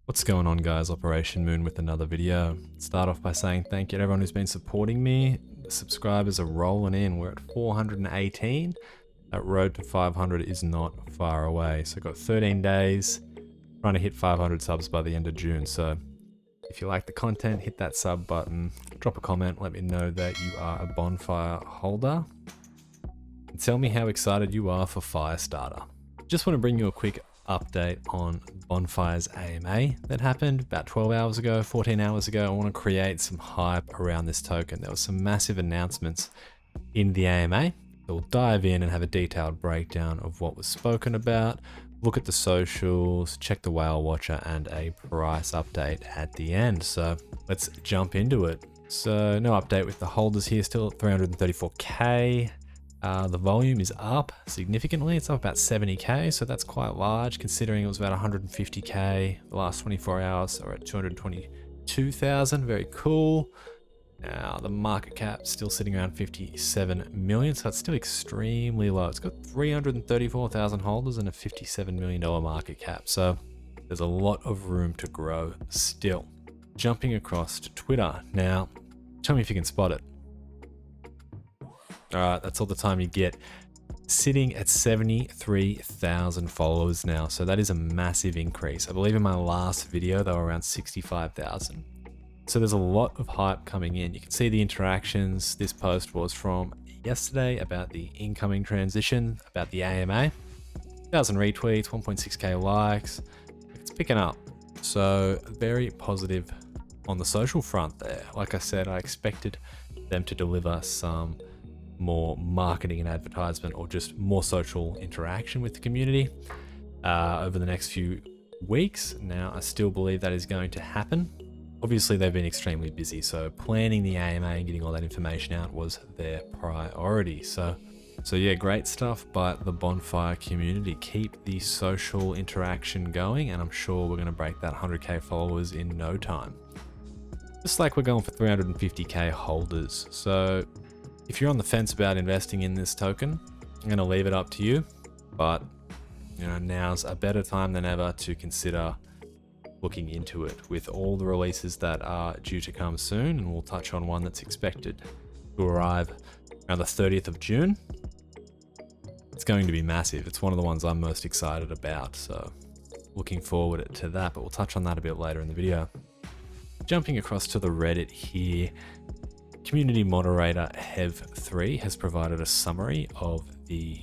What's going on, guys? Operation Moon with another video. Start off by saying thank you to everyone who's been supporting me. The subscribers are rolling in. We're at 418. That road to 500 is not far away. So got 13 days, trying to hit 500 subs by the end of June. So if you like the content, hit that sub button, drop a comment, let me know that you are a Bonfire holder, and tell me how excited you are for Firestarter. Just want to bring you a quick update on Bonfire's AMA that happened about 12 hours ago, 14 hours ago. I want to create some hype around this token. There were some massive announcements in the AMA. We'll dive in and have a detailed breakdown of what was spoken about, look at the socials, check the whale watcher, and a price update at the end. So let's jump into it. So no update with the holders here, still at 334k. The volume is up significantly. It's up about 70k, so that's quite large considering it was about 150k the last 24 hours, or at 222,000. Very cool. Now the market cap still sitting around 57 million, so it's still extremely low. It's got 334,000 holders and a $57 million market cap, so there's a lot of room to grow still. Jumping across to Twitter now. Tell me if you can spot it. Alright, that's all the time you get. Sitting at 73,000 followers now, so that is a massive increase. I believe in my last video they were around 65,000. So there's a lot of hype coming in. You can see the interactions. This post was from yesterday about the incoming transition, about the AMA. 1,000 retweets, 1.6k likes. It's picking up. So very positive on the social front there. Like I said, I expected them to deliver some more marketing and advertisement, or just more social interaction with the community over the next few weeks. Now, I still believe that is going to happen. Obviously, they've been extremely busy, so planning the AMA and getting all that information out was their priority. So yeah, great stuff by the Bonfire community. Keep the social interaction going, and I'm sure we're going to break that 100k followers in no time. Just like we're going for 350k holders. So if you're on the fence about investing in this token, I'm going to leave it up to you, but you know, now's a better time than ever to consider looking into it with all the releases that are due to come soon, and we'll touch on one that's expected to arrive around the 30th of June. It's going to be massive. It's one of the ones I'm most excited about, so looking forward to that, but we'll touch on that a bit later in the video. Jumping across to the Reddit here, community moderator Hev3 has provided a summary of the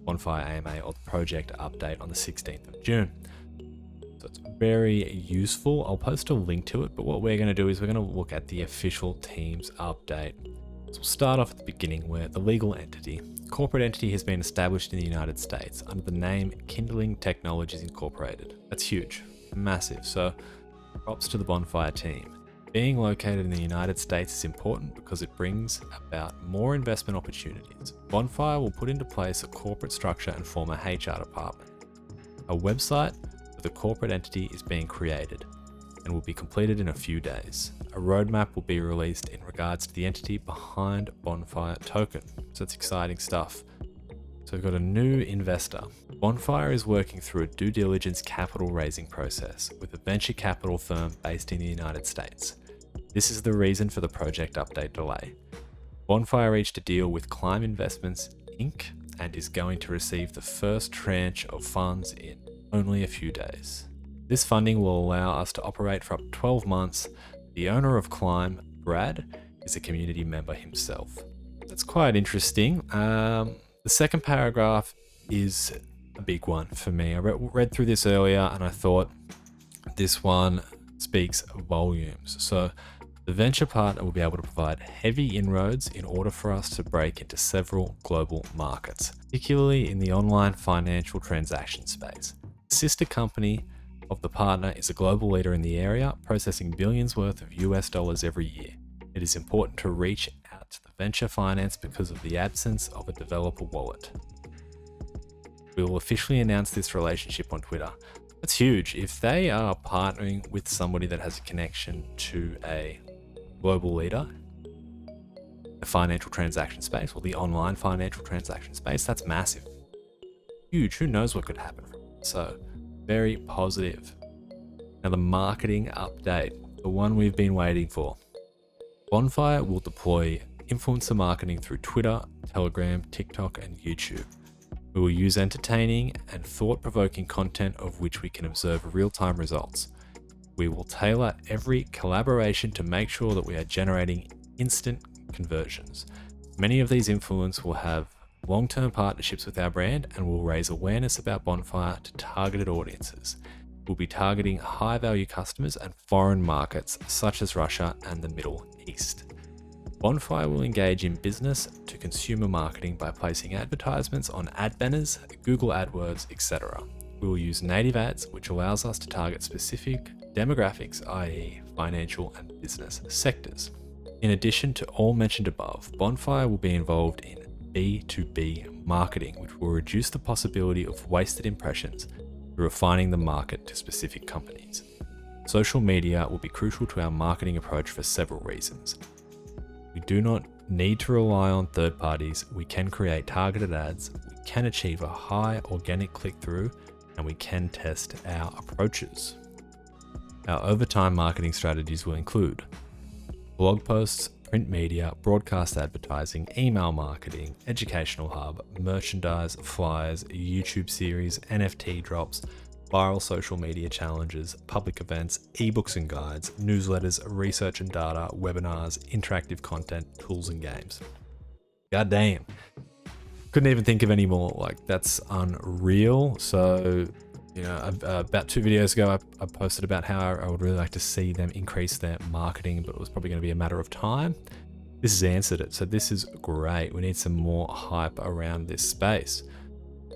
Bonfire AMA, or the project update, on the 16th of June. So it's very useful. I'll post a link to it, but what we're going to do is we're going to look at the official team's update. So we'll start off at the beginning, where the legal entity, corporate entity, has been established in the United States under the name Kindling Technologies Incorporated. That's huge, massive. So props to the Bonfire team. Being located in the United States is important because it brings about more investment opportunities. Bonfire will put into place a corporate structure and form a HR department. A website for the corporate entity is being created and will be completed in a few days. A roadmap will be released in regards to the entity behind Bonfire token. So it's exciting stuff. So we've got a new investor. Bonfire is working through a due diligence capital raising process with a venture capital firm based in the United States. This is the reason for the project update delay. Bonfire reached a deal with Climb Investments Inc. and is going to receive the first tranche of funds in only a few days. This funding will allow us to operate for up to 12 months. The owner of Climb, Brad, is a community member himself. That's quite interesting. The second paragraph is a big one for me. I read through this earlier and I thought this one speaks volumes. So the venture partner will be able to provide heavy inroads in order for us to break into several global markets, particularly in the online financial transaction space. The sister company of the partner is a global leader in the area, processing billions worth of US dollars every year. It is important to reach out to the venture finance because of the absence of a developer wallet. We will officially announce this relationship on Twitter. That's huge. If they are partnering with somebody that has a connection to a global leader, the financial transaction space, or the online financial transaction space, that's massive. Huge. Who knows what could happen from it? So very positive. Now the marketing update, the one we've been waiting for. Bonfire will deploy influencer marketing through Twitter, Telegram, TikTok, and YouTube. We will use entertaining and thought-provoking content of which we can observe real-time results. We will tailor every collaboration to make sure that we are generating instant conversions. Many of these influencers will have long-term partnerships with our brand and will raise awareness about Bonfire to targeted audiences. We'll be targeting high-value customers and foreign markets such as Russia and the Middle East. Bonfire will engage in business to consumer marketing by placing advertisements on ad banners, Google AdWords, etc. We will use native ads, which allows us to target specific demographics, i.e. financial and business sectors. In addition to all mentioned above, Bonfire will be involved in B2B marketing, which will reduce the possibility of wasted impressions through refining the market to specific companies. Social media will be crucial to our marketing approach for several reasons. We do not need to rely on third parties. We can create targeted ads, we can achieve a high organic click-through, and we can test our approaches. Our overtime marketing strategies will include blog posts, print media, broadcast advertising, email marketing, educational hub, merchandise, flyers, YouTube series, NFT drops, viral social media challenges, public events, ebooks and guides, newsletters, research and data, webinars, interactive content, tools and games. God damn. Couldn't even think of any more. Like, that's unreal. So, about 2 videos ago, I posted about how I would really like to see them increase their marketing, but it was probably going to be a matter of time. This has answered it. So this is great. We need some more hype around this space.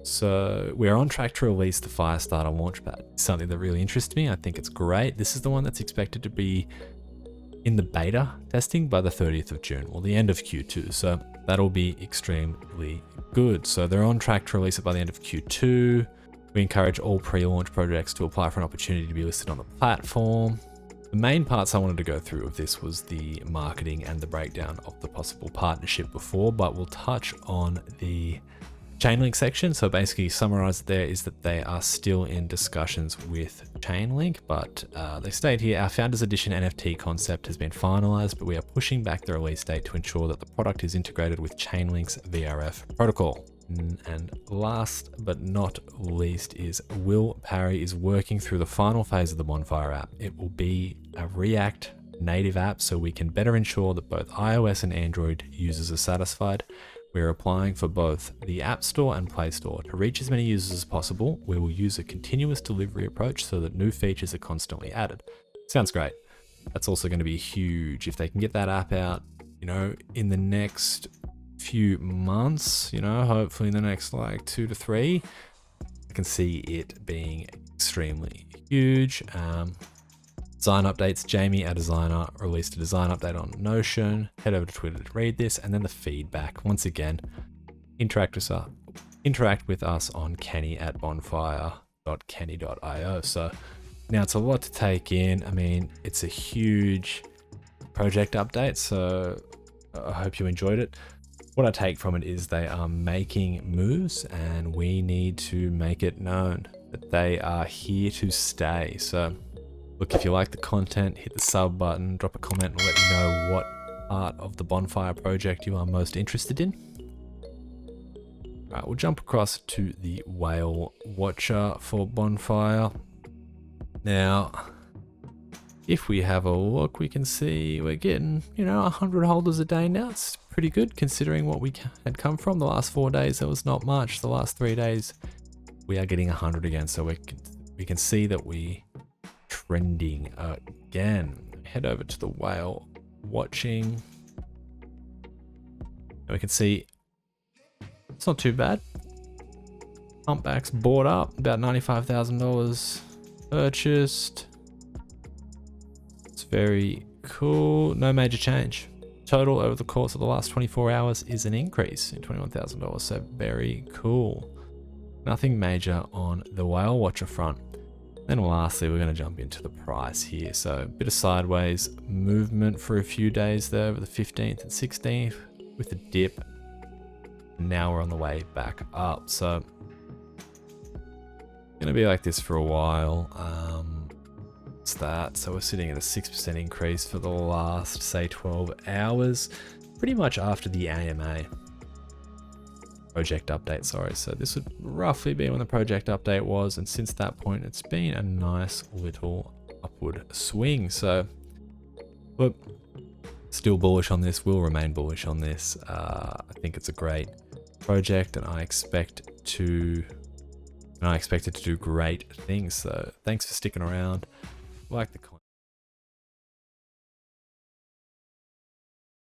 So we're on track to release the Firestarter Launchpad. It's something that really interests me. I think it's great. This is the one that's expected to be in the beta testing by the 30th of June, or the end of Q2. So that'll be extremely good. So they're on track to release it by the end of Q2. We encourage all pre-launch projects to apply for an opportunity to be listed on the platform. The main parts I wanted to go through of this was the marketing and the breakdown of the possible partnership before, but we'll touch on the Chainlink section. So basically summarized there is that they are still in discussions with Chainlink, but they state here, our Founders Edition NFT concept has been finalized, but we are pushing back the release date to ensure that the product is integrated with Chainlink's VRF protocol. And last but not least is Will Parry is working through the final phase of the Bonfire app. It will be a React native app, so we can better ensure that both iOS and Android users are satisfied. We're applying for both the App Store and Play Store. To reach as many users as possible, we will use a continuous delivery approach so that new features are constantly added. Sounds great. That's also going to be huge if they can get that app out, in the next few months, hopefully in the next 2 to 3. I can see it being extremely huge. Design updates. Jamie, our designer, released a design update on Notion. Head over to Twitter to read this, and then the feedback. Once again, interact with us on kenny@bonfire.kenny.io. So now it's a lot to take in. I mean, it's a huge project update, so I hope you enjoyed it. What I take from it is they are making moves, and we need to make it known that they are here to stay. So look, if you like the content, hit the sub button, drop a comment and let me know what part of the Bonfire project you are most interested in. All right, we'll jump across to the whale watcher for Bonfire. Now, if we have a look, we can see we're getting, 100 holders a day now. It's pretty good considering what we had come from. The last 4 days, there was not much. The last 3 days, we are getting 100 again. So we can see that we trending again. Head over to the whale watching. And we can see it's not too bad. Humpbacks bought up, about $95,000 purchased. It's very cool. No major change. Total over the course of the last 24 hours is an increase in $21,000. So very cool. Nothing major on the whale watcher front. Then lastly, we're going to jump into the price here. So a bit of sideways movement for a few days there over the 15th and 16th with a dip. And now we're on the way back up. So it's going to be like this for a while. What's that? So we're sitting at a 6% increase for the last, say, 12 hours, pretty much after the AMA. Project update, sorry. So this would roughly be when the project update was, and since that point, it's been a nice little upward swing. So, look, still bullish on this, will remain bullish on this. I think it's a great project, and I expect it to do great things. So thanks for sticking around. Like the